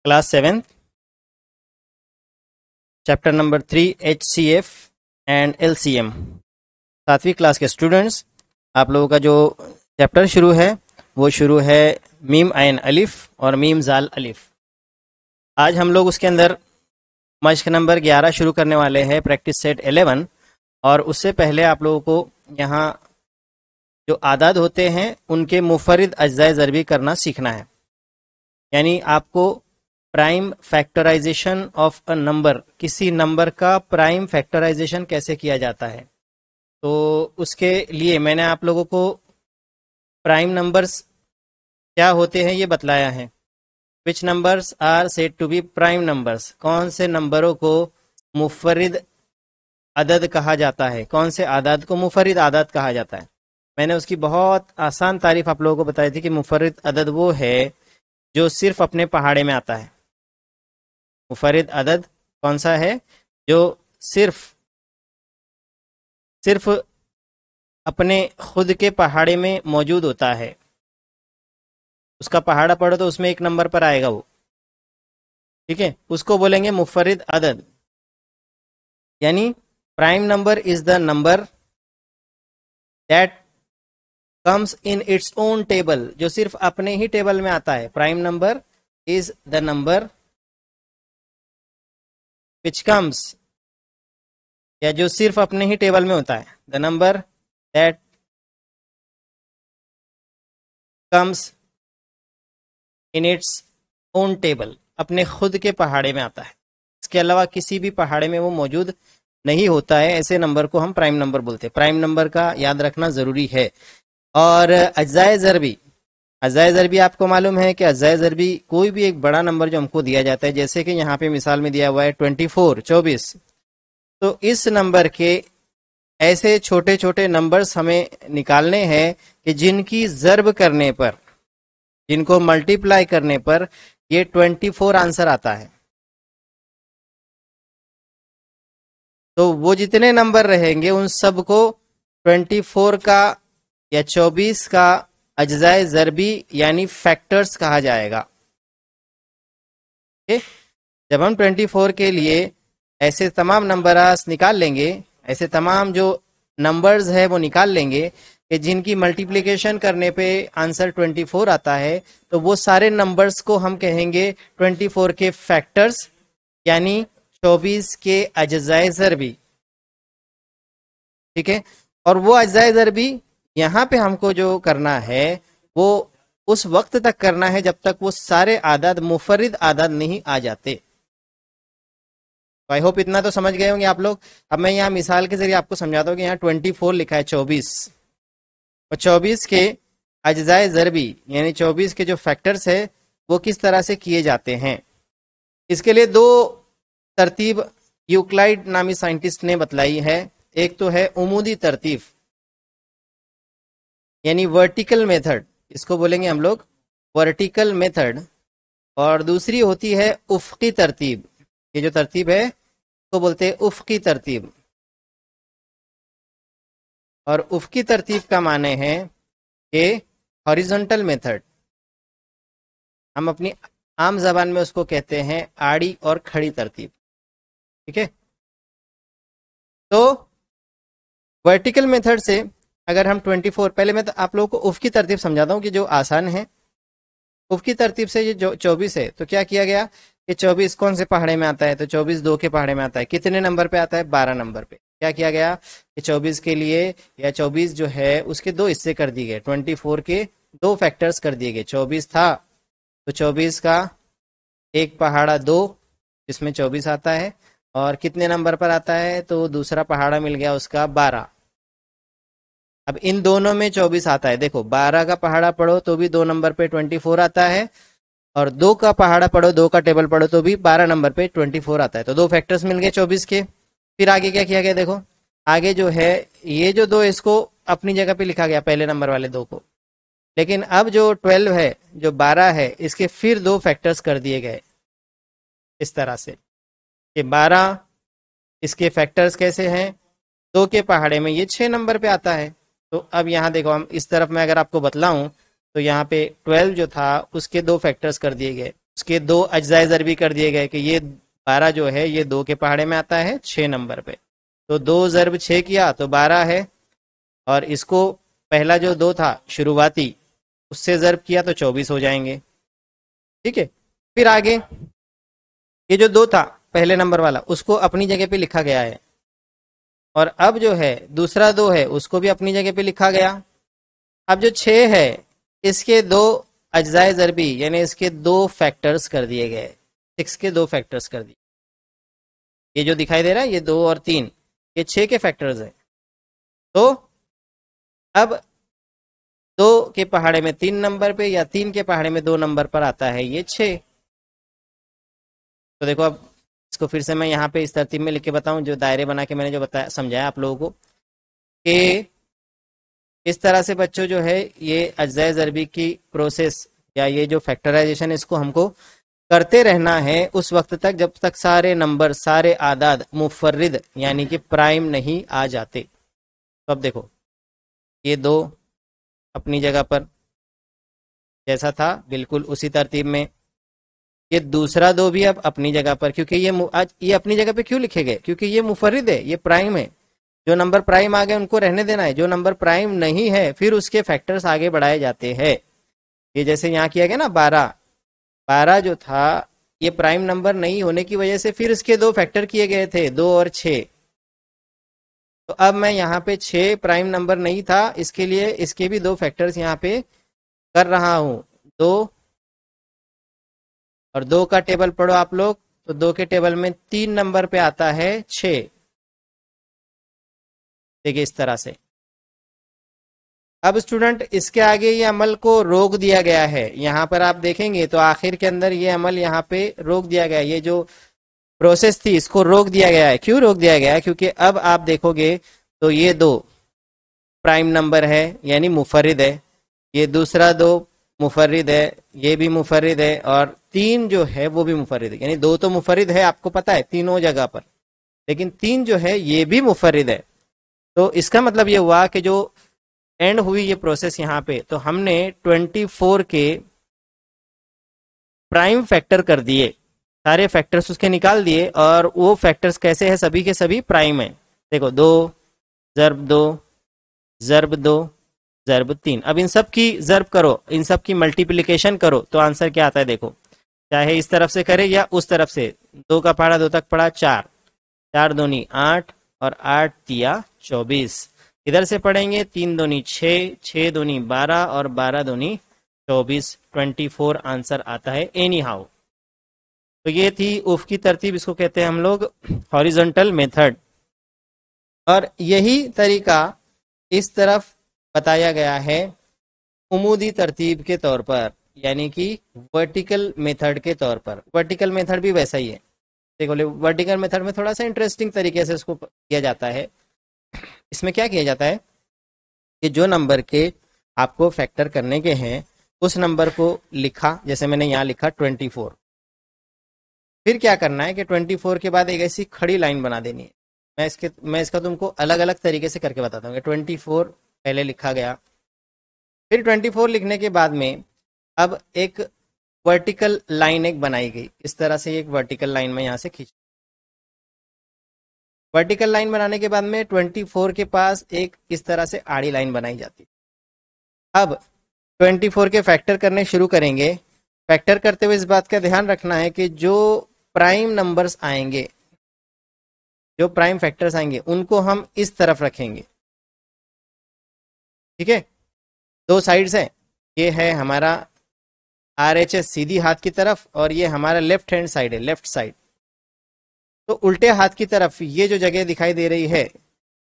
Class 7 chapter number 3 HCF and LCM। 7वीं class के students, आप लोगों का जो चैप्टर शुरू है वो शुरू है मीम आयन अलिफ और मीम जाल अलिफ। आज हम लोग उसके अंदर मश्क नंबर 11 शुरू करने वाले हैं, प्रैक्टिस सेट 11। और उससे पहले आप लोगों को यहाँ जो आदाद होते हैं उनके मुफरिद अज्जाए ज़रबी करना सीखना है। यानी आपको prime factorization of a number, किसी नंबर का प्राइम फैक्टराइजेशन कैसे किया जाता है, तो उसके लिए मैंने आप लोगों को प्राइम नंबर्स क्या होते हैं ये बतलाया है। Which numbers are said to be prime numbers, कौन से नंबरों को मुफरिद अदद कहा जाता है, कौन से आदाद को मुफरिद आदाद कहा जाता है। मैंने उसकी बहुत आसान तारीफ आप लोगों को बताई थी कि मुफरिद अदद वो है जो सिर्फ अपने पहाड़े में आता है। मुफरिद अदद कौन सा है जो सिर्फ अपने खुद के पहाड़े में मौजूद होता है। उसका पहाड़ा पढ़ो तो उसमें एक नंबर पर आएगा वो, ठीक है, उसको बोलेंगे मुफरिद अदद। यानी prime number is the number that comes in its own table, जो सिर्फ अपने ही टेबल में आता है। Prime number is the number which comes, या जो सिर्फ अपने ही टेबल में होता है। The number that comes in its own table, अपने खुद के पहाड़े में आता है, इसके अलावा किसी भी पहाड़े में वो मौजूद नहीं होता है। ऐसे नंबर को हम प्राइम नंबर बोलते हैं। प्राइम नंबर का याद रखना जरूरी है। और अज्जाए ज़रबी आपको मालूम है कि अज्जाए ज़रबी कोई भी एक बड़ा नंबर जो हमको दिया जाता है, जैसे कि यहाँ पे मिसाल में दिया हुआ है 24, तो इस नंबर के ऐसे छोटे छोटे नंबर्स हमें निकालने हैं कि जिनकी ज़र्ब करने पर, जिनको मल्टीप्लाई करने पर ये 24 आंसर आता है। तो वो जितने नंबर रहेंगे उन सबको 24 का या 24 का अज्जाए ज़रबी यानी फैक्टर्स कहा जाएगा। जब हम 24 के लिए ऐसे तमाम नंबर्स निकाल लेंगे, ऐसे तमाम जो नंबर्स है वो निकाल लेंगे कि जिनकी मल्टीप्लिकेशन करने पे आंसर 24 आता है, तो वो सारे नंबर्स को हम कहेंगे 24 के फैक्टर्स, यानी 24 के अज्जाए ज़रबी। ठीक है, और वो अज्जाए ज़रबी यहाँ पे हमको जो करना है वो उस वक्त तक करना है जब तक वो सारे आदाद मुफरिद आदाद नहीं आ जाते। तो आई होप इतना तो समझ गए होंगे आप लोग। अब मैं यहाँ मिसाल के जरिए आपको समझाता हूँ कि यहाँ 24 लिखा है 24, और 24 के अज्जाए ज़रबी यानी 24 के जो फैक्टर्स है वो किस तरह से किए जाते हैं। इसके लिए दो तरतीब यूक्लाइड नामी साइंटिस्ट ने बतलाई है। एक तो है उमूदी तरतीब यानी वर्टिकल मेथड, इसको बोलेंगे हम लोग वर्टिकल मेथड, और दूसरी होती है उफ़क़ी तरतीब। ये जो तरतीब है तो बोलते हैं उफ़क़ी तरतीब। और उफ़क़ी तरतीब का माने है कि हॉरिजॉन्टल मेथड, हम अपनी आम जबान में उसको कहते हैं आड़ी और खड़ी तरतीब। ठीक है, तो वर्टिकल मेथड से अगर हम 24, पहले मैं तो आप लोगों को उफ़क़ी तरतीब समझाता हूँ कि जो आसान है। उफ़क़ी तरतीब से ये जो 24 है, तो क्या किया गया कि 24 कौन से पहाड़े में आता है, तो 24 2 के पहाड़े में आता है। कितने नंबर पे आता है, 12 नंबर पे। क्या किया गया कि 24 के लिए, या 24 जो है उसके दो हिस्से कर दिए गए, 24 के दो फैक्टर्स कर दिए गए। 24 था तो 24 का एक पहाड़ा 2 जिसमें 24 आता है, और कितने नंबर पर आता है, तो दूसरा पहाड़ा मिल गया उसका 12। अब इन दोनों में 24 आता है। देखो 12 का पहाड़ा पढ़ो तो भी 2 नंबर पे 24 आता है, और 2 का पहाड़ा पढ़ो, 2 का टेबल पढ़ो तो भी 12 नंबर पे 24 आता है। तो दो फैक्टर्स मिल गए 24 के। फिर आगे क्या किया गया, देखो आगे जो है ये जो 2 इसको अपनी जगह पे लिखा गया, पहले नंबर वाले 2 को। लेकिन अब जो 12 है, जो 12 है, इसके फिर 2 फैक्टर्स कर दिए गए इस तरह से कि 12 इसके फैक्टर्स कैसे हैं, 2 के पहाड़े में ये 6 नंबर पे आता है। तो अब यहाँ देखो, हम इस तरफ में अगर आपको बतलाऊं तो यहाँ पे 12 जो था उसके 2 फैक्टर्स कर दिए गए। उसके दो अज्जाए ज़रबी कर दिए गए कि ये 12 जो है ये 2 के पहाड़े में आता है 6 नंबर पे, तो 2 ज़रब 6 किया तो 12 है, और इसको पहला जो 2 था शुरुआती उससे ज़रब किया तो 24 हो जाएंगे। ठीक है, फिर आगे ये जो 2 था पहले नंबर वाला उसको अपनी जगह पे लिखा गया है, और अब जो है दूसरा 2 है उसको भी अपनी जगह पे लिखा गया। अब जो 6 है इसके 2 अज्जाए ज़रबी यानी इसके 2 फैक्टर्स कर दिए गए, 6 के 2 फैक्टर्स कर दिए। ये जो दिखाई दे रहा है ये 2 और 3 ये 6 के फैक्टर्स है। तो अब 2 के पहाड़े में 3 नंबर पे या 3 के पहाड़े में 2 नंबर पर आता है ये 6। तो देखो अब इसको फिर से मैं यहाँ पे इस तरतीब में लिख के बताऊं, जो दायरे बना के मैंने जो बताया समझाया आप लोगों को कि इस तरह से बच्चों जो है ये अज्जाए ज़रबी की प्रोसेस या ये जो फैक्टराइजेशन इसको हमको करते रहना है उस वक्त तक जब तक सारे नंबर सारे आदाद मुफर्रिद यानी कि प्राइम नहीं आ जाते। तो अब देखो ये 2 अपनी जगह पर जैसा था बिल्कुल उसी तरतीब में, ये दूसरा 2 भी अब अपनी जगह पर, क्योंकि आज ये अपनी जगह पे क्यों लिखे गए, क्योंकि ये मुफर्रिद है, ये प्राइम है। जो नंबर प्राइम आ गए उनको रहने देना है, जो नंबर प्राइम नहीं है फिर उसके फैक्टर्स आगे बढ़ाए जाते हैं। ये जैसे यहाँ किया गया ना 12 जो था ये प्राइम नंबर नहीं होने की वजह से फिर इसके 2 फैक्टर किए गए थे 2 और 6। तो अब मैं यहाँ पे 6 प्राइम नंबर नहीं था इसके लिए इसके भी 2 फैक्टर्स यहाँ पे कर रहा हूँ 2 और 2 का टेबल पढ़ो आप लोग, तो 2 के टेबल में 3 नंबर पे आता है 6। देखिए इस तरह से। अब स्टूडेंट इसके आगे ये अमल को रोक दिया गया है, यहाँ पर आप देखेंगे तो आखिर के अंदर ये अमल यहाँ पे रोक दिया गया है, ये जो प्रोसेस थी इसको रोक दिया गया है। क्यों रोक दिया गया है, क्योंकि अब आप देखोगे तो ये 2 प्राइम नंबर है यानी मुफर्रिद है, ये दूसरा 2 मुफर्रिद है, ये भी मुफर्रिद है, और 3 जो है वो भी मुफर्रिद है, यानी 2 तो मुफर्रिद है आपको पता है तीनों जगह पर, लेकिन 3 जो है ये भी मुफर्रिद है। तो इसका मतलब ये हुआ कि जो एंड हुई ये प्रोसेस यहाँ पे, तो हमने 24 के प्राइम फैक्टर कर दिए, सारे फैक्टर्स उसके निकाल दिए, और वो फैक्टर्स कैसे है, सभी के सभी प्राइम है। देखो 2 ज़रब 2 ज़रब 2 ज़रब 3, अब इन सब की ज़रब करो, इन सब की मल्टीप्लिकेशन करो तो आंसर क्या आता है देखो, चाहे इस तरफ से करे या उस तरफ से। 2 का पहाड़ा 2 तक पड़ा 4, 4 दूनी 8 और 8 तिया 24। इधर से पढ़ेंगे 3 दूनी 6, 6 दूनी 12 और 12 दूनी 24, 24 आंसर आता है एनी हाउ। तो ये थी उफ की तरतीब, इसको कहते हैं हम लोग हॉरिजॉन्टल मेथड, और यही तरीका इस तरफ बताया गया है उमूदी तरतीब के तौर पर, यानी कि वर्टिकल मेथड के तौर पर। वर्टिकल मेथड भी वैसा ही है, देखो वर्टिकल मेथड में थोड़ा सा इंटरेस्टिंग तरीके से इसको किया जाता है। इसमें क्या किया जाता है कि जो नंबर के आपको फैक्टर करने के हैं उस नंबर को लिखा, जैसे मैंने यहाँ लिखा 24, फिर क्या करना है कि 24 के बाद एक ऐसी खड़ी लाइन बना देनी है। मैं इसका तुमको अलग अलग तरीके से करके बताता हूँ कि 24 पहले लिखा गया, फिर 24 लिखने के बाद में अब एक वर्टिकल लाइन एक बनाई गई, इस तरह से एक वर्टिकल लाइन में यहाँ से खींच, वर्टिकल लाइन बनाने के बाद में 24 के पास एक इस तरह से आड़ी लाइन बनाई जाती। अब 24 के फैक्टर करने शुरू करेंगे। फैक्टर करते हुए इस बात का ध्यान रखना है कि जो प्राइम नंबर्स आएंगे, जो प्राइम फैक्टर्स आएंगे उनको हम इस तरफ रखेंगे। ठीक है, 2 साइड्स हैं, ये है हमारा RHS सीधी हाथ की तरफ और ये हमारा लेफ्ट हैंड साइड है, लेफ्ट साइड। तो उल्टे हाथ की तरफ ये जो जगह दिखाई दे रही है,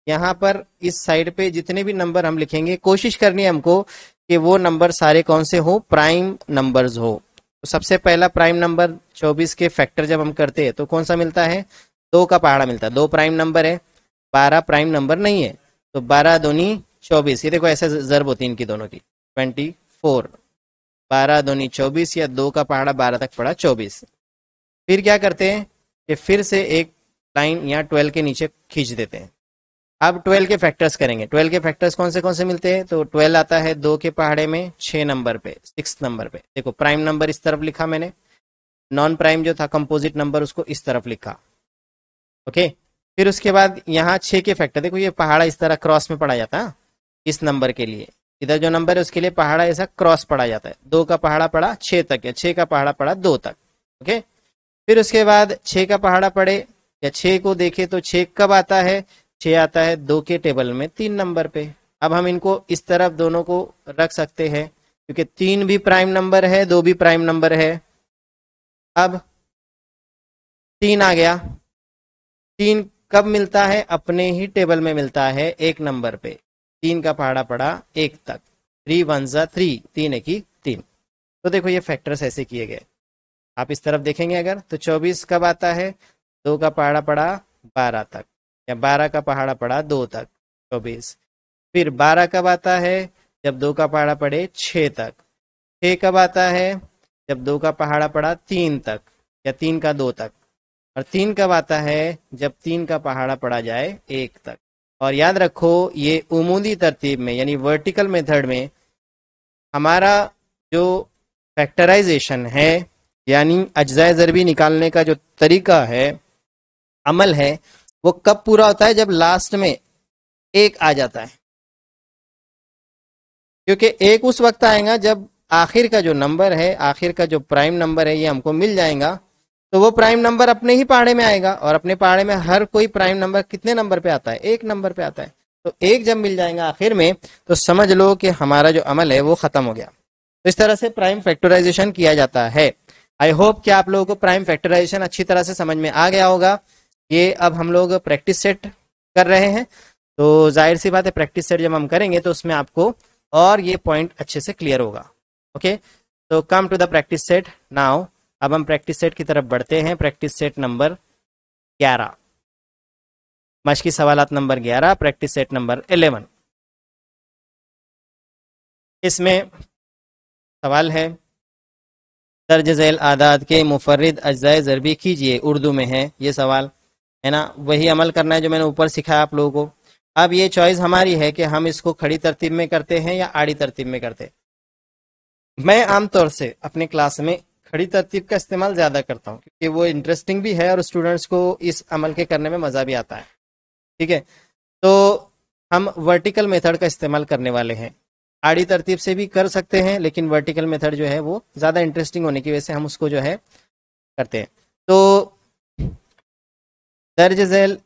यहाँ पर इस साइड पे जितने भी नंबर हम लिखेंगे कोशिश करनी है हमको कि वो नंबर सारे कौन से हो, प्राइम नंबर्स हो। तो सबसे पहला प्राइम नंबर 24 के फैक्टर जब हम करते हैं तो कौन सा मिलता है, 2 का पहाड़ा मिलता है। 2 प्राइम नंबर है, 12 प्राइम नंबर नहीं है, तो 12 दूनी 24, ये देखो ऐसे ज़रब होती है इनकी दोनों की, 24, 12 दूनी 24 या 2 का पहाड़ा 12 तक पड़ा 24। फिर क्या करते हैं कि फिर से एक लाइन यहाँ 12 के नीचे खींच देते हैं। अब 12 के फैक्टर्स करेंगे। 12 के फैक्टर्स कौन से मिलते हैं, तो 12 आता है 2 के पहाड़े में 6 नंबर पे, 6 नंबर पे। देखो प्राइम नंबर इस तरफ लिखा मैंने, नॉन प्राइम जो था कंपोजिट नंबर उसको इस तरफ लिखा। ओके, फिर उसके बाद यहाँ 6 के फैक्टर, देखो ये पहाड़ा इस तरह क्रॉस में पढ़ा जाता है इस नंबर के लिए, इधर जो नंबर है उसके लिए पहाड़ा ऐसा क्रॉस पढ़ा जाता है। 2 का पहाड़ा पड़ा 6 तक, या 6 का पहाड़ा पड़ा 2 तक। ओके, फिर उसके बाद 6 का पहाड़ा पड़े या 6 को देखे तो 6 कब आता है, 6 आता है 2 के टेबल में 3 नंबर पे। अब हम इनको इस तरफ दोनों को रख सकते हैं क्योंकि 3 भी प्राइम नंबर है, 2 भी प्राइम नंबर है। अब 3 आ गया, 3 कब मिलता है, अपने ही टेबल में मिलता है 1 नंबर पे। 3 का पहाड़ा पड़ा 1 तक, 3 1 3, 3 1 3। तो देखो ये फैक्टर्स ऐसे किए गए। आप इस तरफ देखेंगे अगर तो 24 कब आता है, 2 का पहाड़ा पड़ा 12 तक, या 12 का पहाड़ा पड़ा 2 तक 24। फिर 12 कब आता है, जब 2 का पहाड़ा पड़े 6 तक। 6 कब आता है, जब 2 का पहाड़ा पड़ा 3 तक, या 3 का 2 तक। और 3 कब आता है, जब 3 का पहाड़ा पड़ा जाए 1 तक। और याद रखो ये उमूदी तरतीब में यानी वर्टिकल मेथड में हमारा जो फैक्टराइजेशन है यानी अज्जाए ज़रबी निकालने का जो तरीका है, अमल है, वो कब पूरा होता है, जब लास्ट में 1 आ जाता है। क्योंकि 1 उस वक्त आएगा जब आखिर का जो नंबर है, आखिर का जो प्राइम नंबर है, ये हमको मिल जाएगा। तो वो प्राइम नंबर अपने ही पहाड़े में आएगा, और अपने पहाड़े में हर कोई प्राइम नंबर कितने नंबर पे आता है, 1 नंबर पे आता है। तो 1 जब मिल जाएगा आखिर में, तो समझ लो कि हमारा जो अमल है वो खत्म हो गया। तो इस तरह से प्राइम फैक्टराइजेशन किया जाता है। आई होप कि आप लोगों को प्राइम फैक्टराइजेशन अच्छी तरह से समझ में आ गया होगा। ये अब हम लोग प्रैक्टिस सेट कर रहे हैं, तो जाहिर सी बात है प्रैक्टिस सेट जब हम करेंगे तो उसमें आपको और ये पॉइंट अच्छे से क्लियर होगा। ओके, तो come to the practice set now. अब हम प्रैक्टिस सेट की तरफ बढ़ते हैं। प्रैक्टिस सेट नंबर 11, मश्की सवालात नंबर 11, प्रैक्टिस सेट नंबर 11। इसमें सवाल है, दर्ज झैल आदाद के मुफर्रिद अज्जाए ज़रबी कीजिए। उर्दू में है ये सवाल, है ना। वही अमल करना है जो मैंने ऊपर सिखाया आप लोगों को। अब ये चॉइस हमारी है कि हम इसको खड़ी तरतीब में करते हैं या आड़ी तरतीब में करते हैं। मैं आमतौर से अपने क्लास में खड़ी तरतीब का इस्तेमाल ज़्यादा करता हूँ क्योंकि वो इंटरेस्टिंग भी है और स्टूडेंट्स को इस अमल के करने में मज़ा भी आता है। ठीक है, तो हम वर्टिकल मेथड का इस्तेमाल करने वाले हैं। आड़ी तरतीब से भी कर सकते हैं, लेकिन वर्टिकल मेथड जो है वो ज़्यादा इंटरेस्टिंग होने की वजह से हम उसको जो है करते हैं। तो दर्ज झैल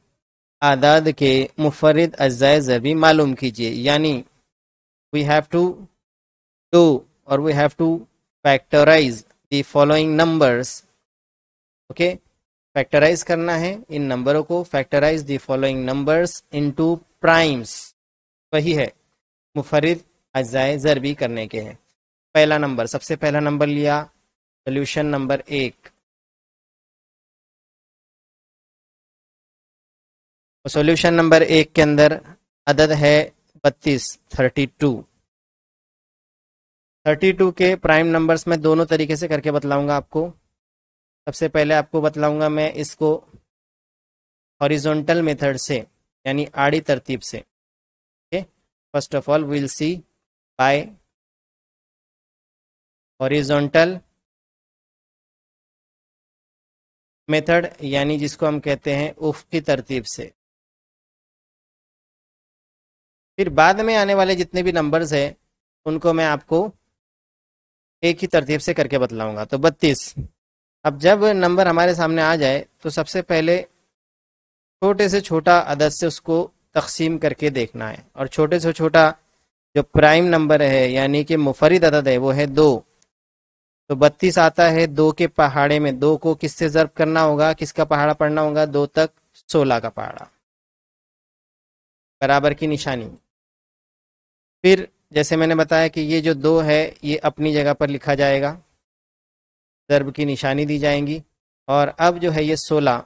आदाद के मुफर्रिद अज्जाए ज़रबी मालूम कीजिए, यानी वी हैव टू डू और we have to factorize the following numbers. Okay, factorize करना है इन नंबरों को, factorize the following numbers into primes. वही है मुफर्रिद अज्जाए ज़रबी करने के हैं। पहला नंबर, सबसे पहला नंबर लिया, सोल्यूशन नंबर 1। सॉल्यूशन नंबर 1 के अंदर अदद है 32, 32। 32 के प्राइम नंबर्स में दोनों तरीके से करके बतलाऊंगा आपको। सबसे पहले आपको बतलाऊंगा मैं इसको हॉरिजॉन्टल मेथड से यानी आड़ी तरतीब से। Okay, first of all will see bye horizontal method, यानी जिसको हम कहते हैं उफ़क़ी तरतीब से। फिर बाद में आने वाले जितने भी नंबर्स हैं उनको मैं आपको एक ही तरतीब से करके बतलाऊंगा। तो 32, अब जब नंबर हमारे सामने आ जाए तो सबसे पहले छोटे से छोटा अदद से उसको तकसीम करके देखना है, और छोटे से छोटा जो प्राइम नंबर है यानी कि मुफर्रिद अदद है वो है 2। तो 32 आता है 2 के पहाड़े में। 2 को किससे ज़र्ब करना होगा, किसका पहाड़ा पढ़ना होगा, 2 तक 16 का पहाड़ा, बराबर की निशानी। फिर जैसे मैंने बताया कि ये जो 2 है ये अपनी जगह पर लिखा जाएगा, ज़र्ब की निशानी दी जाएंगी। और अब जो है ये 16,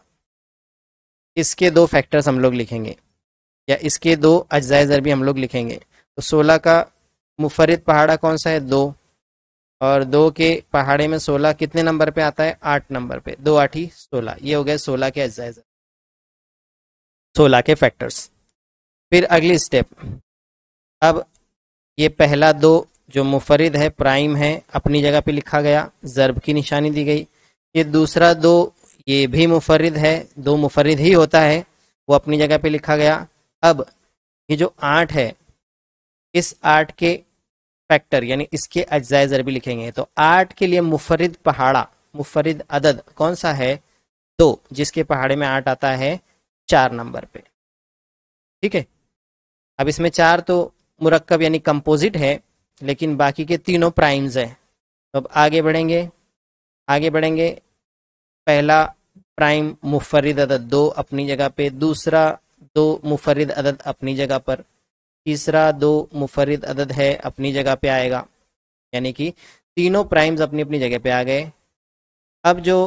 इसके 2 फैक्टर्स हम लोग लिखेंगे, या इसके 2 अज्जाए ज़रबी हम लोग लिखेंगे। तो 16 का मुफर्रिद पहाड़ा कौन सा है, 2, और 2 के पहाड़े में 16 कितने नंबर पे आता है, 8 नंबर पे। 2 8 16, ये हो गए 16 के अज्जाए ज़रबी, 16 के फैक्टर्स। फिर अगली स्टेप, अब ये पहला 2 जो मुफर्रिद है, प्राइम है, अपनी जगह पे लिखा गया, ज़र्ब की निशानी दी गई। ये दूसरा 2 ये भी मुफर्रिद है, 2 मुफर्रिद ही होता है, वो अपनी जगह पे लिखा गया। अब ये जो 8 है, इस 8 के फैक्टर यानी इसके अज्जाए ज़रबी लिखेंगे। तो 8 के लिए मुफर्रिद पहाड़ा, मुफर्रिद अदद कौन सा है? 2, जिसके पहाड़े में 8 आता है 4 नंबर पे। ठीक है, अब इसमें 4 तो मुरक्कब यानी कंपोजिट है, लेकिन बाकी के तीनों प्राइम्स हैं। तो अब आगे बढ़ेंगे, आगे बढ़ेंगे। पहला प्राइम मुफर्रिद अदद 2 अपनी जगह पे, दूसरा 2 मुफर्रिद अदद अपनी जगह पर, तीसरा 2 मुफर्रिद अदद है अपनी जगह पे आएगा, यानी कि तीनों प्राइम्स अपनी अपनी जगह पे आ गए। अब जो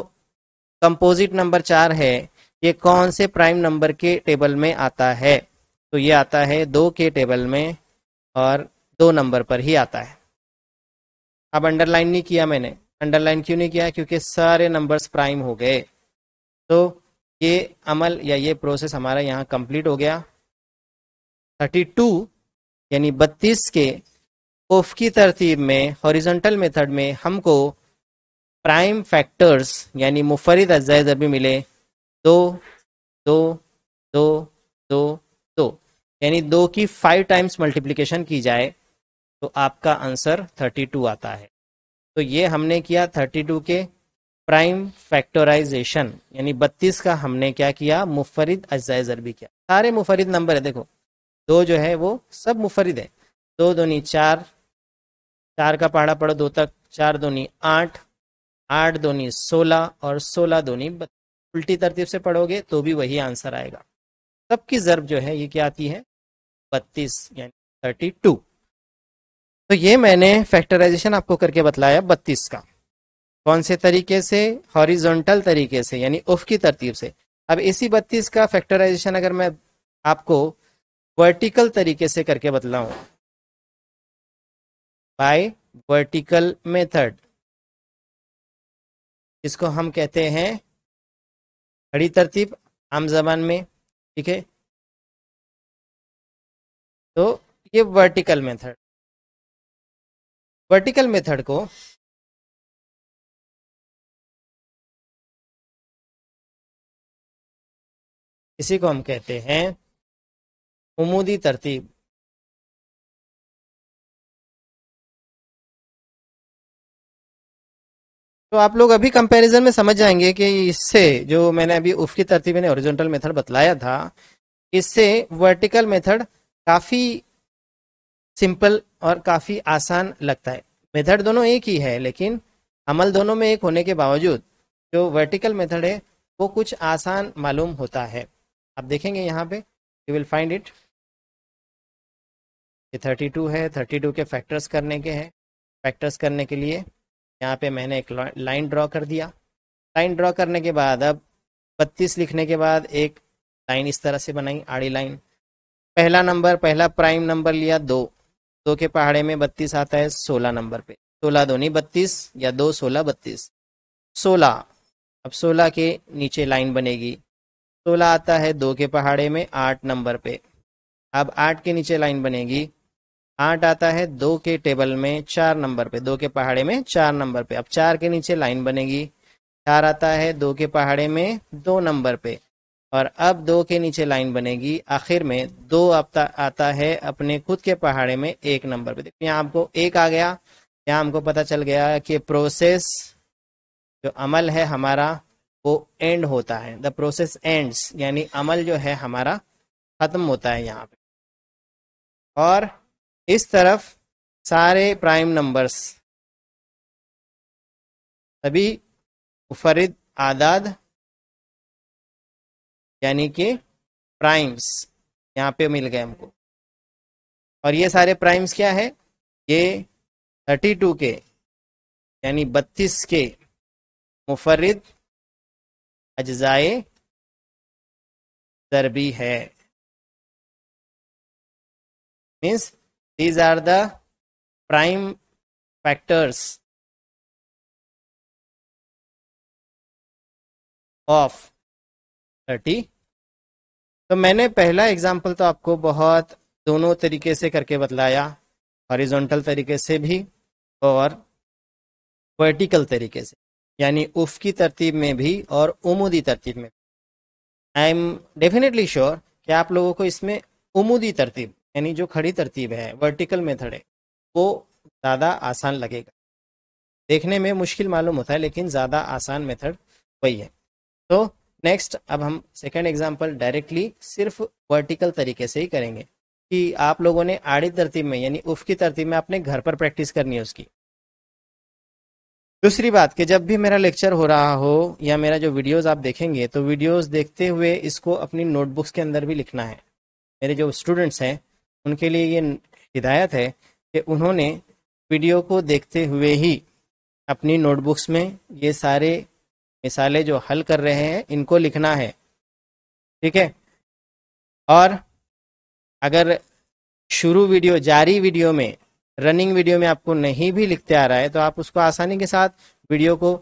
कंपोजिट नंबर 4 है, ये कौन से प्राइम नंबर के टेबल में आता है? तो ये आता है 2 के टेबल में और 2 नंबर पर ही आता है। अब अंडरलाइन नहीं किया मैंने, अंडरलाइन क्यों नहीं किया? क्योंकि सारे नंबर्स प्राइम हो गए। तो ये अमल या ये प्रोसेस हमारा यहाँ कंप्लीट हो गया। 32 यानी 32 के उफ़क़ी तरतीब में हॉरिजॉन्टल मेथड में हमको प्राइम फैक्टर्स यानी मुफर्रिद अज्जाए ज़रबी मिले 2 2 2 2 2, यानी 2 की 5 टाइम्स मल्टीप्लिकेशन की जाए तो आपका आंसर 32 आता है। तो ये हमने किया 32 के प्राइम फैक्टराइजेशन, यानी 32 का हमने क्या किया? मुफर्रिद अज्जाए ज़रबी किया। सारे मुफर्रिद नंबर है, देखो 2 जो है वो सब मुफर्रिद है। 2 दूनी 4, 4 का पहाड़ा पढ़ो 2 तक, 4 दूनी 8, 8 दूनी 16 और 16 दूनी 32। उल्टी तरतीब से पढ़ोगे तो भी वही आंसर आएगा। सबकी ज़र्ब जो है ये क्या आती है? 32 यानी 32। तो ये मैंने फैक्टराइजेशन आपको करके बतलाया 32 का। कौन से तरीके से? हॉरिजॉन्टल तरीके से, यानी उफ़क़ी तरतीब से। अब इसी 32 का फैक्टराइजेशन अगर मैं आपको वर्टिकल तरीके से करके बतलाऊं, बाय वर्टिकल मेथड, इसको हम कहते हैं खड़ी तरतीब आम जबान में। ठीक है, तो ये वर्टिकल मेथड, वर्टिकल मेथड को इसी को हम कहते हैं उमूदी तरतीब। तो आप लोग अभी कंपैरिजन में समझ जाएंगे कि इससे जो मैंने अभी उफ़क़ी तरतीब यानी हॉरिजॉन्टल मेथड बतलाया था, इससे वर्टिकल मेथड काफ़ी सिंपल और काफ़ी आसान लगता है। मेथड दोनों एक ही है, लेकिन अमल दोनों में एक होने के बावजूद जो वर्टिकल मेथड है वो कुछ आसान मालूम होता है। आप देखेंगे यहाँ पे, यू विल फाइंड इट। ये 32 है, 32 के फैक्टर्स करने के हैं। फैक्टर्स करने के लिए यहाँ पे मैंने एक लाइन ड्रॉ कर दिया। लाइन ड्रॉ करने के बाद अब 32 लिखने के बाद एक लाइन इस तरह से बनाई, आड़ी लाइन। पहला नंबर, पहला प्राइम नंबर लिया 2, 2 के पहाड़े में 32 आता है 16 नंबर पे। 16 दूनी 32 या 2 16 32, 16। अब 16 के नीचे लाइन बनेगी, 16 आता है 2 के पहाड़े में 8 नंबर पे। अब 8 के नीचे लाइन बनेगी, 8 आता है 2 के टेबल में 4 नंबर पे, 2 के पहाड़े में 4 नंबर पे। अब 4 के नीचे लाइन बनेगी, 4 आता है 2 के पहाड़े में 2 नंबर पे, और अब 2 के नीचे लाइन बनेगी, आखिर में 2 आता है अपने खुद के पहाड़े में 1 नंबर पे। देखिए यहाँ आपको 1 आ गया, यहाँ हमको पता चल गया कि प्रोसेस जो अमल है हमारा वो एंड होता है। द प्रोसेस एंड्स, यानी अमल जो है हमारा खत्म होता है यहाँ पे। और इस तरफ सारे प्राइम नंबर्स सभी मुफर्रिद आदाद यानी कि प्राइम्स यहाँ पे मिल गए हमको। और ये सारे प्राइम्स क्या है? ये 32 के यानी 32 के मुफर्रिद अज्जाए ज़रबी है। Means these are the prime factors of 30। तो मैंने पहला एग्जाम्पल तो आपको बहुत दोनों तरीके से करके बतलाया, हॉरिजॉन्टल तरीके से भी और वर्टिकल तरीके से। यानी उफ़की तरतीब में भी और उमूदी तरतीब में। आई एम डेफिनेटली श्योर कि आप लोगों को इसमें उमूदी तरतीब यानी जो खड़ी तरतीब है, वर्टिकल मेथड है, वो ज़्यादा आसान लगेगा। देखने में मुश्किल मालूम होता है लेकिन ज़्यादा आसान मेथड वही है। तो नेक्स्ट अब हम सेकंड एग्जांपल डायरेक्टली सिर्फ वर्टिकल तरीके से ही करेंगे कि आप लोगों ने आड़ी तरतीब में यानी उफ़ की तरतीब में अपने घर पर प्रैक्टिस करनी है उसकी। दूसरी बात कि जब भी मेरा लेक्चर हो रहा हो या मेरा जो वीडियोस आप देखेंगे तो वीडियोस देखते हुए इसको अपनी नोटबुक्स के अंदर भी लिखना है। मेरे जो स्टूडेंट्स हैं उनके लिए ये हिदायत है कि उन्होंने वीडियो को देखते हुए ही अपनी नोटबुक्स में ये सारे मिसालें जो हल कर रहे हैं इनको लिखना है, ठीक है। और अगर शुरू वीडियो जारी वीडियो में रनिंग वीडियो में आपको नहीं भी लिखते आ रहा है तो आप उसको आसानी के साथ वीडियो को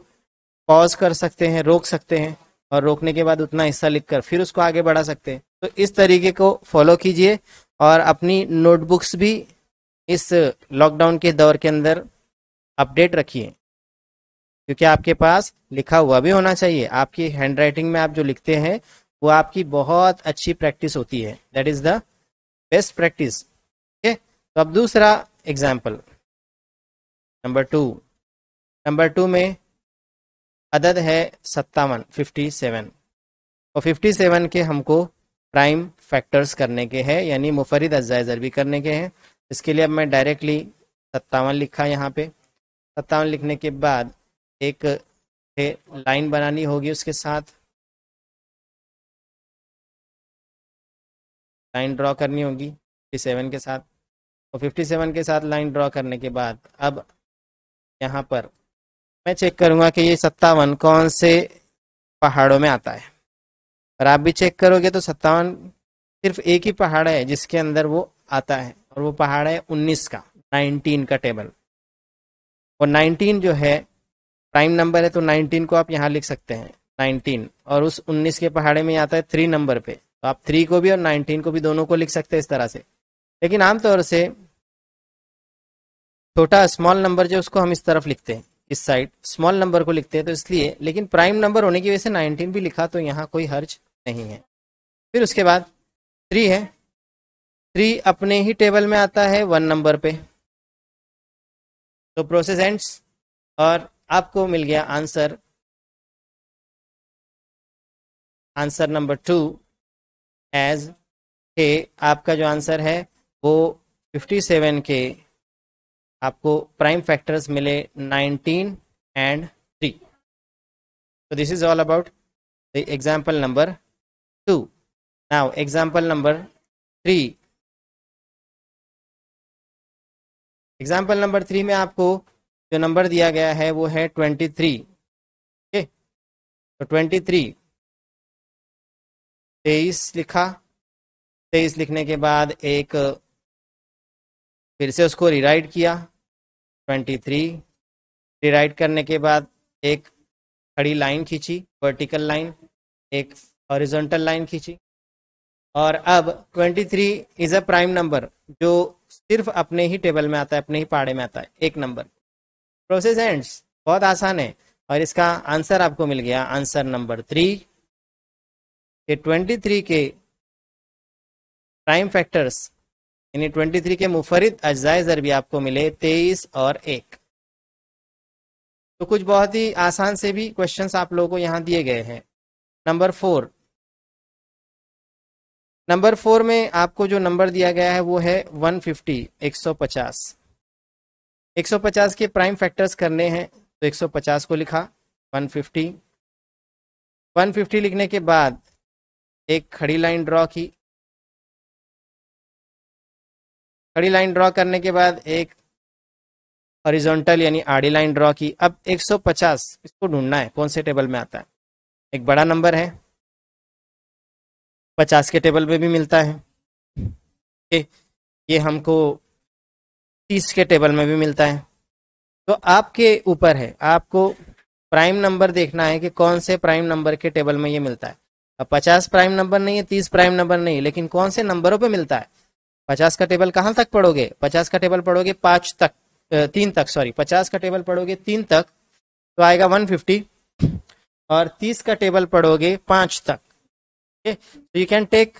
पॉज कर सकते हैं, रोक सकते हैं और रोकने के बाद उतना हिस्सा लिखकर फिर उसको आगे बढ़ा सकते हैं। तो इस तरीके को फॉलो कीजिए और अपनी नोटबुक्स भी इस लॉकडाउन के दौर के अंदर अपडेट रखिए, क्योंकि आपके पास लिखा हुआ भी होना चाहिए। आपकी हैंडराइटिंग में आप जो लिखते हैं वो आपकी बहुत अच्छी प्रैक्टिस होती है, that is the best practice. ठीक है, तो अब दूसरा एग्जाम्पल नंबर टू में अदद है 57 और 57 के हमको प्राइम फैक्टर्स करने के हैं यानी मुफरिद अज्जाए ज़रबी करने के हैं। इसके लिए अब मैं डायरेक्टली 57 लिखा यहाँ पे। 57 लिखने के बाद एक लाइन बनानी होगी, उसके साथ लाइन ड्रॉ करनी होगी 57 के साथ। और 57 के साथ लाइन ड्रॉ करने के बाद अब यहाँ पर मैं चेक करूँगा कि ये 57 कौन से पहाड़ों में आता है। और आप भी चेक करोगे तो 57 सिर्फ एक ही पहाड़ है जिसके अंदर वो आता है और वो पहाड़ है 19 का, 19 का टेबल। और 19 जो है प्राइम नंबर है तो 19 को आप यहाँ लिख सकते हैं 19, और उस 19 के पहाड़े में आता है 3 नंबर पे, तो आप 3 को भी और 19 को भी दोनों को लिख सकते हैं इस तरह से। लेकिन आमतौर से छोटा स्मॉल नंबर जो उसको हम इस तरफ लिखते हैं, इस साइड स्मॉल नंबर को लिखते हैं, तो इसलिए। लेकिन प्राइम नंबर होने की वजह से 19 भी लिखा तो यहाँ कोई हर्ज नहीं है। फिर उसके बाद 3 है, 3 अपने ही टेबल में आता है 1 नंबर पे। तो प्रोसेस एंड्स और आपको मिल गया आंसर नंबर 2 एज के आपका जो आंसर है वो 57 के आपको प्राइम फैक्टर्स मिले 19 and 3। So this is all about the example number 2. Now example number 3. Example number 3 में आपको जो नंबर दिया गया है वो है 23। ओके, तो 23 23 लिखा। 23 लिखने के बाद एक फिर से उसको रीराइट किया 23। रीराइट करने के बाद एक खड़ी लाइन खींची, वर्टिकल लाइन, एक हॉरिजॉन्टल लाइन खींची। और अब 23 इज अ प्राइम नंबर जो सिर्फ अपने ही टेबल में आता है, अपने ही पहाड़े में आता है, एक नंबर। प्रोसेस एंड्स, बहुत आसान है। और इसका आंसर आपको मिल गया आंसर नंबर 3 के 23 के प्राइम फैक्टर्स यानी 23 के मुफरिद अज्जाए ज़रबी आपको मिले 23 और 1। तो कुछ बहुत ही आसान से भी क्वेश्चंस आप लोगों को यहाँ दिए गए हैं। नंबर 4 में आपको जो नंबर दिया गया है वो है 150, 150। 150 के प्राइम फैक्टर्स करने हैं तो 150 को लिखा 150 लिखने के बाद एक खड़ी लाइन ड्रॉ की। खड़ी लाइन ड्रॉ करने के बाद एक हॉरिजॉन्टल यानी आड़ी लाइन ड्रॉ की। अब 150 इसको ढूंढना है कौन से टेबल में आता है। एक बड़ा नंबर है, 50 के टेबल पे भी मिलता है, ये हमको 30 के टेबल में भी मिलता है। तो आपके ऊपर है, आपको प्राइम नंबर देखना है कि कौन से प्राइम नंबर के टेबल में ये मिलता है। अब 50 प्राइम नंबर नहीं है, 30 प्राइम नंबर नहीं, लेकिन कौन से नंबरों पे मिलता है। 50 का टेबल कहाँ तक पढ़ोगे? 50 का टेबल पढ़ोगे 3 तक, सॉरी 50 का टेबल पढ़ोगे 3 तक। तो आएगा 150, और 30 का टेबल पढ़ोगे 5 तक। तो यू कैन टेक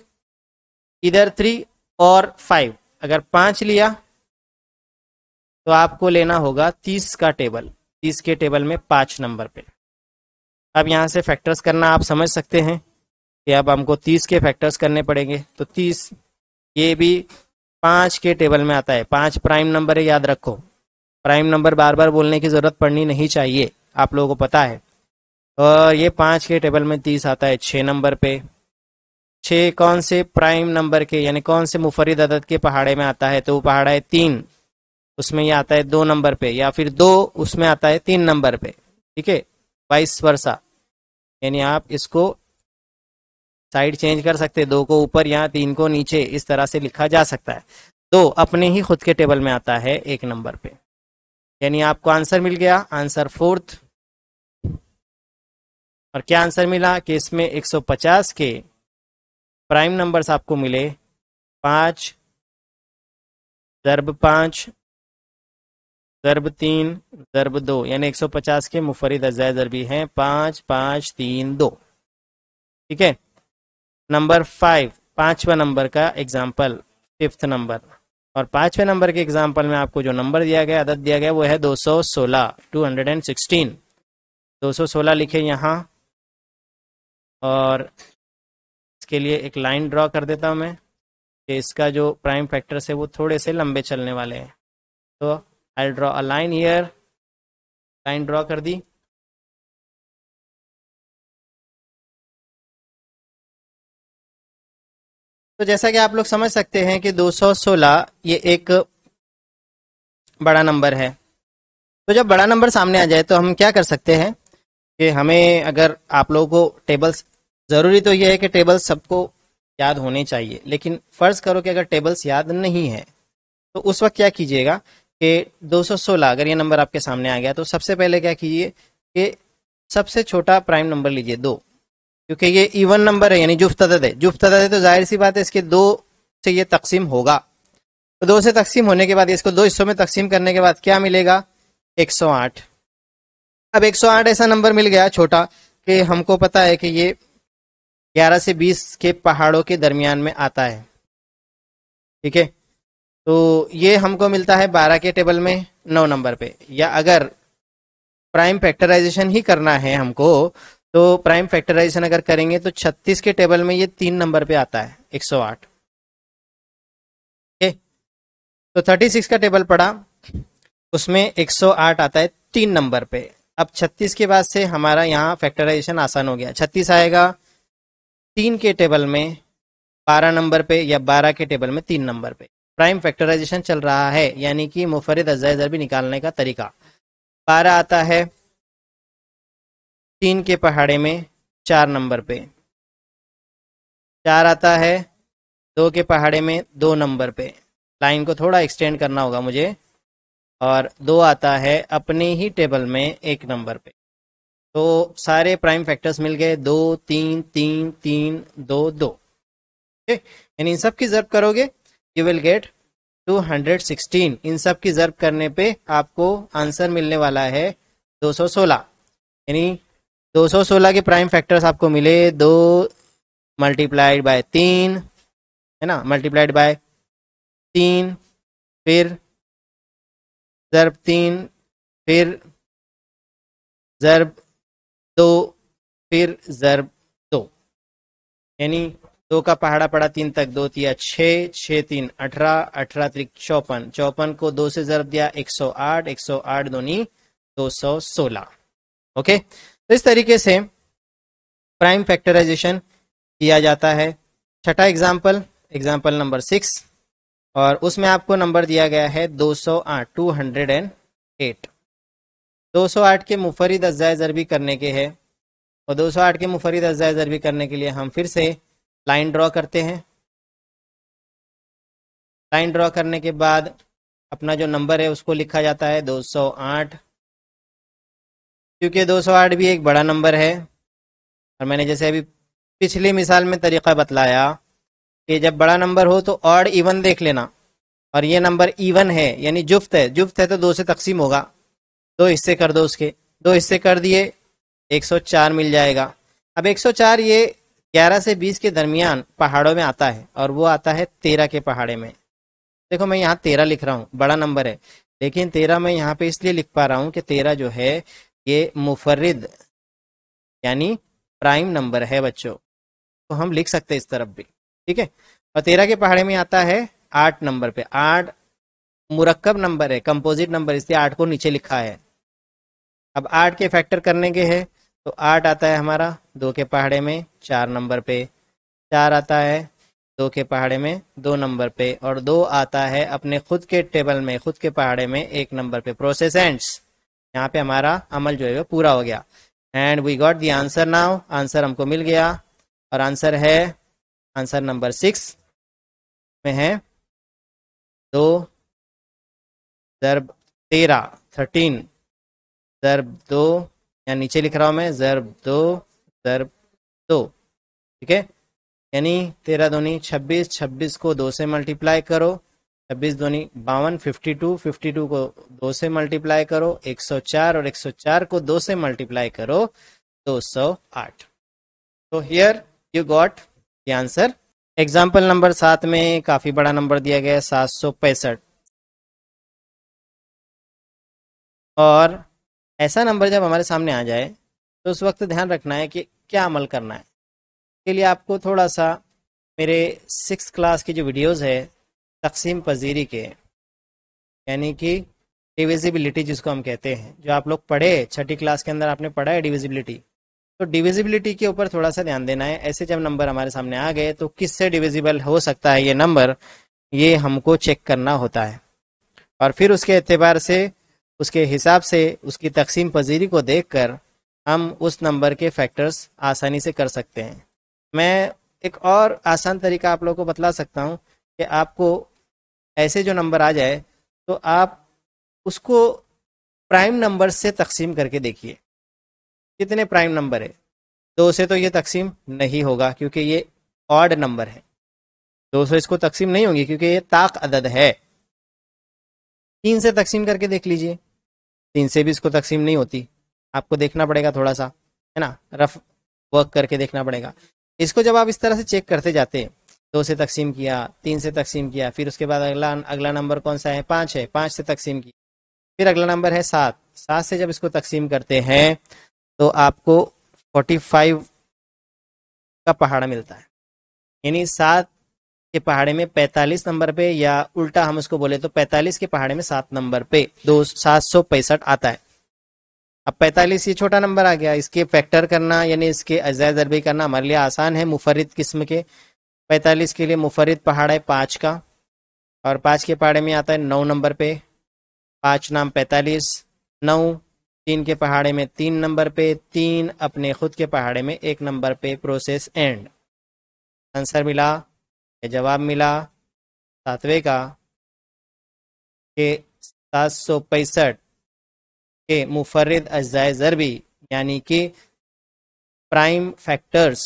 इधर 3 और 5। अगर 5 लिया तो आपको लेना होगा 30 का टेबल, 30 के टेबल में 5 नंबर पे। अब यहाँ से फैक्टर्स करना आप समझ सकते हैं कि अब हमको 30 के फैक्टर्स करने पड़ेंगे। तो 30 ये भी 5 के टेबल में आता है। 5 प्राइम नंबर है, याद रखो। प्राइम नंबर बार बार बोलने की ज़रूरत पड़नी नहीं चाहिए, आप लोगों को पता है। और ये 5 के टेबल में 30 आता है 6 नंबर पे। 6 कौन से प्राइम नंबर के यानी कौन से मुफरिद अदद के पहाड़े में आता है? तो वो पहाड़ा है 3, उसमें ये आता है 2 नंबर पे, या फिर 2 उसमें आता है 3 नंबर पे। ठीक है, वाइस वर्सा, यानी आप इसको साइड चेंज कर सकते हैं, 2 को ऊपर या 3 को नीचे, इस तरह से लिखा जा सकता है। 2 अपने ही खुद के टेबल में आता है 1 नंबर पे। यानी आपको आंसर मिल गया, आंसर 4th। और क्या आंसर मिला कि इसमें 150 के प्राइम नंबर्स आपको मिले 5 ज़र्ब 5 ज़र्ब 3 ज़र्ब 2, यानी 150 के मुफरिद अज़ाय ज़रबी हैं 5 5 3 2। ठीक है, नंबर 5, 5वां नंबर का एग्जाम्पल, 5th नंबर। और 5वें नंबर के एग्जाम्पल में आपको जो नंबर दिया गया, अदद दिया गया, वो है 216, 216। 216 लिखे यहाँ, और इसके लिए एक लाइन ड्रॉ कर देता हूँ मैं कि इसका जो प्राइम फैक्टर्स है वो थोड़े से लंबे चलने वाले हैं। तो I draw a line here, line draw कर दी। तो जैसा कि आप लोग समझ सकते हैं कि 216 ये एक बड़ा नंबर है। तो जब बड़ा नंबर सामने आ जाए तो हम क्या कर सकते हैं कि हमें, अगर आप लोगों को टेबल्स, ज़रूरी तो ये है कि टेबल्स सबको याद होने चाहिए, लेकिन फ़र्ज़ करो कि अगर टेबल्स याद नहीं है तो उस वक्त क्या कीजिएगा कि 216 अगर ये नंबर आपके सामने आ गया तो सबसे पहले क्या कीजिए कि सबसे छोटा प्राइम नंबर लीजिए 2, क्योंकि ये इवन नंबर है यानी जुफ्त अदद है। जुफ्त अदद है तो जाहिर सी बात है इसके 2 से ये तकसीम होगा। तो 2 से तकसीम होने के बाद इसको 2 हिस्सों में तकसीम करने के बाद क्या मिलेगा? 108। अब 108 ऐसा नंबर मिल गया छोटा कि हमको पता है कि ये 11 से 20 के पहाड़ों के दरमियान में आता है। ठीक है, तो ये हमको मिलता है 12 के टेबल में 9 नंबर पे। या अगर प्राइम फैक्टराइजेशन ही करना है हमको, तो प्राइम फैक्टराइजेशन अगर करेंगे तो 36 के टेबल में ये 3 नंबर पे आता है 108। ठीक, तो 36 का टेबल पड़ा, उसमें 108 आता है 3 नंबर पे। अब 36 के बाद से हमारा यहाँ फैक्टराइजेशन आसान हो गया। 36 आएगा 3 के टेबल में 12 नंबर पे, या 12 के टेबल में 3 नंबर पे। प्राइम फैक्टराइजेशन चल रहा है, यानी कि मुफरिद अज़ाय ज़रबी निकालने का तरीका। 12 आता है 3 के पहाड़े में 4 नंबर पे, 4 आता है 2 के पहाड़े में 2 नंबर पे, लाइन को थोड़ा एक्सटेंड करना होगा मुझे, और 2 आता है अपने ही टेबल में 1 नंबर पे। तो सारे प्राइम फैक्टर्स मिल गए, 2 3 3 3 2 2। यानी इन सब की ज़र्ब करोगे यू विल गेट 216। इन सब की ज़र्ब करने पे आपको आंसर मिलने वाला है 216। यानी 216 के प्राइम फैक्टर्स आपको मिले 2 मल्टीप्लाइड बाय 3, है ना, मल्टीप्लाइड बाय 3, फिर ज़र्ब 3, फिर ज़र्ब 2, फिर ज़र्ब 2। यानी 2 का पहाड़ा पड़ा 3 तक, 2 तिया 6, 6 3 18, 18 त्रिक 54, 54 को 2 से ज़र्ब दिया 108, 108 दूनी 216। ओके, तो इस तरीके से प्राइम फैक्टराइजेशन किया जाता है। छठा एग्जाम्पल, एग्जाम्पल नंबर 6, और उसमें आपको नंबर दिया गया है 208, 208। 208 के मुफरिद अज़ाय ज़रबी करने के हैं, और 208 के मुफरिद अज़ाय ज़रबी करने के लिए हम फिर से लाइन ड्रॉ करते हैं। लाइन ड्रॉ करने के बाद अपना जो नंबर है उसको लिखा जाता है 208, क्योंकि 208 भी एक बड़ा नंबर है। और मैंने जैसे अभी पिछली मिसाल में तरीका बतलाया कि जब बड़ा नंबर हो तो ऑड इवन देख लेना, और ये नंबर इवन है यानी जुफ्त है। जुफ्त है तो 2 से तकसीम होगा, 2 हिस्से कर दो उसके, दो हिस्से कर दिए, 104 मिल जाएगा। अब 104 ये 11 से 20 के दरमियान पहाड़ों में आता है और वो आता है 13 के पहाड़े में। देखो मैं यहाँ 13 लिख रहा हूँ, बड़ा नंबर है, लेकिन 13 मैं यहाँ पे इसलिए लिख पा रहा हूँ कि 13 जो है ये मुफर्रिद यानी प्राइम नंबर है बच्चों, तो हम लिख सकते हैं इस तरफ भी, ठीक है। और 13 के पहाड़े में आता है 8 नंबर पे। 8 मुरक्कब नंबर है, कंपोजिट नंबर, इसलिए 8 को नीचे लिखा है। अब 8 के फैक्टर करने के हैं तो 8 आता है हमारा 2 के पहाड़े में 4 नंबर पे, 4 आता है 2 के पहाड़े में 2 नंबर पे, और 2 आता है अपने खुद के टेबल में, खुद के पहाड़े में 1 नंबर पे। प्रोसेस एंड्स, यहाँ पे हमारा अमल जो है वो पूरा हो गया। And we got the answer now, answer हमको मिल गया, और आंसर है, आंसर नंबर 6 में है 2 ज़रब 13 13 ज़रब 2, या नीचे लिख रहा हूँ मैं, ज़रब 2 ज़रब 2, ठीक है। यानी 13 दूनी 26, 26 को 2 से मल्टीप्लाई करो, 26 दूनी 52, 52, 52 को 2 से मल्टीप्लाई करो 104, और 104 को 2 से मल्टीप्लाई करो 208। तो here you got the answer. Example number 7 में काफी बड़ा नंबर दिया गया है 765, और ऐसा नंबर जब हमारे सामने आ जाए तो उस वक्त ध्यान रखना है कि क्या अमल करना है। के लिए आपको थोड़ा सा मेरे 6th क्लास की जो वीडियोस है तकसीम पजीरी के, यानी कि डिविजिबिलिटी जिसको हम कहते हैं, जो आप लोग पढ़े 6ठी क्लास के अंदर आपने पढ़ा है डिविजिबिलिटी, तो डिविजिबिलिटी के ऊपर थोड़ा सा ध्यान देना है। ऐसे जब नंबर हमारे सामने आ गए तो किससे डिविजिबल हो सकता है ये नंबर, ये हमको चेक करना होता है, और फिर उसके एतबार से, उसके हिसाब से, उसकी तकसीम पजीरी को देखकर हम उस नंबर के फैक्टर्स आसानी से कर सकते हैं। मैं एक और आसान तरीका आप लोगों को बतला सकता हूँ कि आपको ऐसे जो नंबर आ जाए तो आप उसको प्राइम नंबर से तकसीम करके देखिए कितने प्राइम नंबर है। 2 से तो ये तकसीम नहीं होगा क्योंकि ये ऑड नंबर है, 200 इसको तकसीम नहीं होगी क्योंकि ये ताक अदद है। 3 से तकसीम करके देख लीजिए, 3 से भी इसको तकसीम नहीं होती, आपको देखना पड़ेगा थोड़ा सा, है ना, रफ वर्क करके देखना पड़ेगा। इसको जब आप इस तरह से चेक करते जाते, 2 से तकसीम किया, 3 से तकसीम किया, फिर उसके बाद अगला नंबर कौन सा है, 5 है, 5 से तकसीम किया, फिर अगला नंबर है 7, 7 से जब इसको तकसीम करते हैं तो आपको 45 का पहाड़ा मिलता है। यानी 7 के पहाड़े में 45 नंबर पे, या उल्टा हम उसको बोले तो 45 के पहाड़े में 7 नंबर पे 765 आता है। अब 45 ये छोटा नंबर आ गया, इसके फैक्टर करना यानी इसके अज़ाय ज़रबी करना हमारे लिए आसान है। मुफर्रिद किस्म के 45 के लिए मुफर्रिद पहाड़ा है 5 का, और 5 के पहाड़े में आता है 9 नंबर पे, 5 नाम 45, 9 3 के पहाड़े में 3 नंबर पे, 3 अपने खुद के पहाड़े में 1 नंबर पे। प्रोसेस एंड, आंसर मिला, जवाब मिला 7वें का के 765 के मुफर्रिद अज़ाय ज़रबी यानी कि प्राइम फैक्टर्स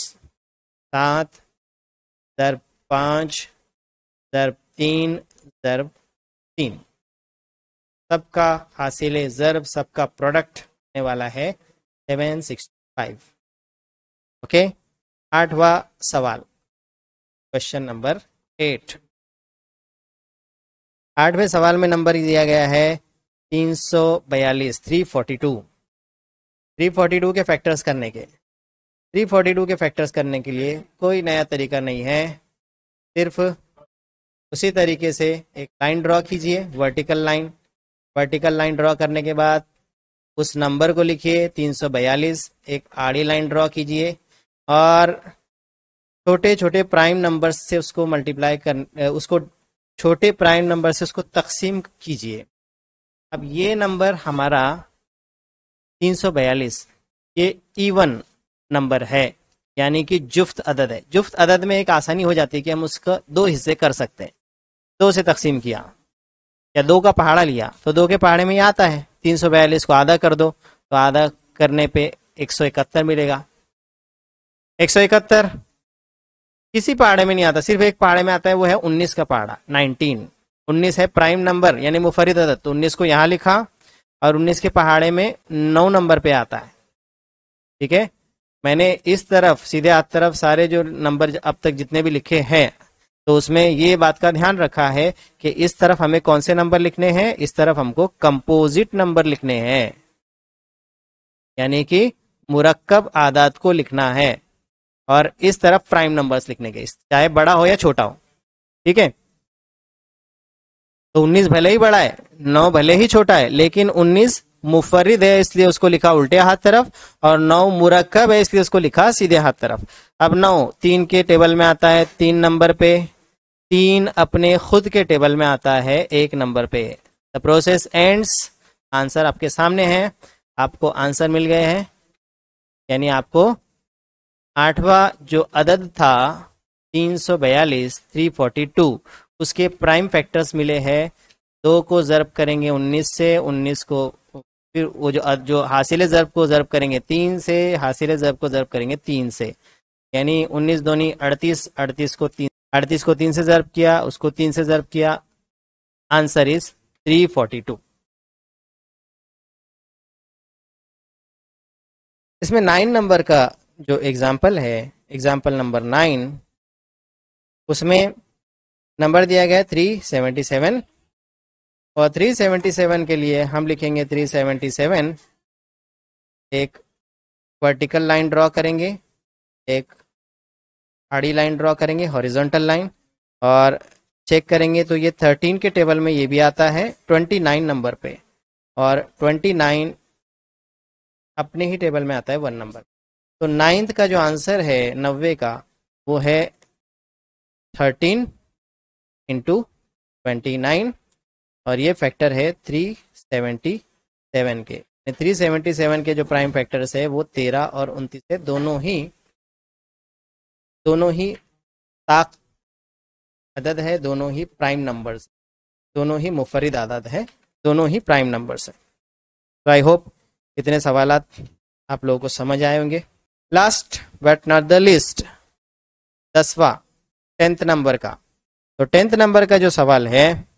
7 ज़रब 5 ज़रब 3 ज़रब 3, सबका हासिल ज़रब, सबका प्रोडक्ट होने वाला है 765। ओके, 8वां सवाल, क्वेश्चन नंबर 8। 8वें सवाल में नंबर दिया गया है 342, 342 के फैक्टर्स करने के। 342 के फैक्टर्स करने के लिए कोई नया तरीका नहीं है, सिर्फ उसी तरीके से एक लाइन ड्रॉ कीजिए, vertical line. Vertical line draw करने के बाद उस नंबर को लिखिए 342, एक आड़ी लाइन ड्रॉ कीजिए, और छोटे छोटे प्राइम नंबर से उसको मल्टीप्लाई कर, उसको छोटे प्राइम नंबर से उसको तकसीम कीजिए। अब ये नंबर हमारा 342 ये इवन नंबर है, यानी कि जुफ्त अदद है। जुफ्त अदद में एक आसानी हो जाती है कि हम उसका 2 हिस्से कर सकते हैं। 2 से तकसीम किया या 2 का पहाड़ा लिया तो 2 के पहाड़े में ये आता है, 342 को आधा कर दो तो आधा करने पे 171 मिलेगा। 171 किसी पहाड़े में नहीं आता, सिर्फ एक पहाड़े में आता है, वो है 19 का पहाड़ा, 19 है प्राइम नंबर यानी मुफर्रिद अदद, तो 19 को यहाँ लिखा और 19 के पहाड़े में 9 नंबर पे आता है। ठीक है, मैंने इस तरफ सीधे हाथ तरफ सारे जो नंबर अब तक जितने भी लिखे हैं, तो उसमें ये बात का ध्यान रखा है कि इस तरफ हमें कौन से नंबर लिखने हैं, इस तरफ हमको कंपोजिट नंबर लिखने हैं, यानी कि मुरक्कब आदाद को लिखना है, और इस तरफ प्राइम नंबर्स लिखने के, चाहे बड़ा हो या छोटा हो। ठीक है, तो 19 भले ही बड़ा है, 9 भले ही छोटा है, लेकिन 19 मुफर्रिद है इसलिए उसको लिखा उल्टे हाथ तरफ, और 9 मुरक्कब है इसलिए उसको लिखा सीधे हाथ तरफ। अब 9 3 के टेबल में आता है 3 नंबर पे, 3 अपने खुद के टेबल में आता है 1 नंबर पे। The process ends. आंसर आपके सामने है, आपको आंसर मिल गए हैं, यानी आपको 8वां जो अदद था 342 342, उसके प्राइम फैक्टर्स मिले हैं। 2 को ज़र्ब करेंगे 19 से, 19 को फिर वो जो हासिल ज़र्ब को ज़र्ब करेंगे 3 से, हासिल ज़र्ब को ज़र्ब करेंगे 3 से, यानी 19 दूनी 38, 38 को 3 से ज़र्ब किया, उसको 3 से ज़र्ब किया, आंसर इज 342। इसमें 9 नंबर का जो एग्जाम्पल है, एग्जाम्पल नंबर 9, उसमें नंबर दिया गया है 377, और 377 के लिए हम लिखेंगे 377, एक वर्टिकल लाइन ड्रॉ करेंगे, एक आड़ी लाइन ड्रॉ करेंगे, हॉरिजॉन्टल लाइन, और चेक करेंगे तो ये 13 के टेबल में ये भी आता है 29 नंबर पे, और 29 अपने ही टेबल में आता है 1 नंबर। तो 9th का जो आंसर है 90 का, वो है 13 इंटू 29, और ये फैक्टर है 377 के। 377 के जो प्राइम फैक्टर्स है वो 13 और 29 है, दोनों ही ताक अदद है, दोनों ही प्राइम नंबर्स, दोनों ही मुफर्रिद आदद है, दोनों ही प्राइम नंबर्स है। तो आई होप इतने सवालात आप लोगों को समझ आए होंगे। Last but not the least, 10वां 10th नंबर का। तो 10th नंबर का जो सवाल है,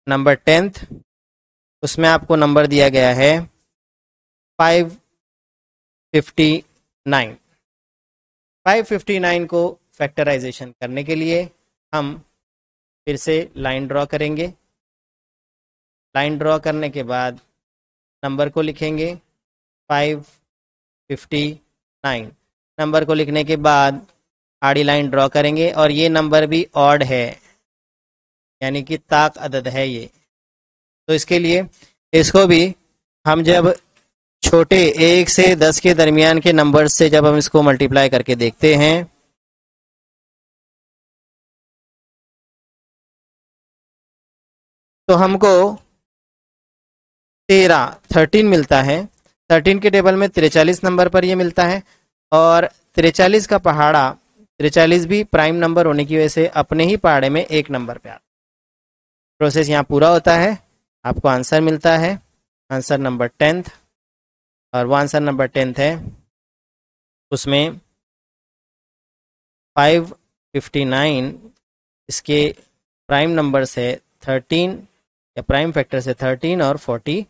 नंबर 10th, उसमें आपको नंबर दिया गया है 559। 559 को फैक्टराइजेशन करने के लिए हम फिर से लाइन ड्रॉ करेंगे। लाइन ड्रॉ करने के बाद नंबर को लिखेंगे 559। नंबर को लिखने के बाद आड़ी लाइन ड्रॉ करेंगे, और ये नंबर भी ऑड है, यानी कि ताक अदद है ये। तो इसके लिए इसको भी हम जब छोटे 1 से 10 के दरमियान के नंबर से जब हम इसको मल्टीप्लाई करके देखते हैं, तो हमको 13 मिलता है। 13 के टेबल में 43 नंबर पर ये मिलता है, और 43 का पहाड़ा, 43 भी प्राइम नंबर होने की वजह से अपने ही पहाड़े में 1 नंबर पे आता है। प्रोसेस यहाँ पूरा होता है, आपको आंसर मिलता है, आंसर नंबर 10th, और वो आंसर नंबर 10th है, उसमें 559 इसके प्राइम नंबर से 13 या प्राइम फैक्टर से 13 और 43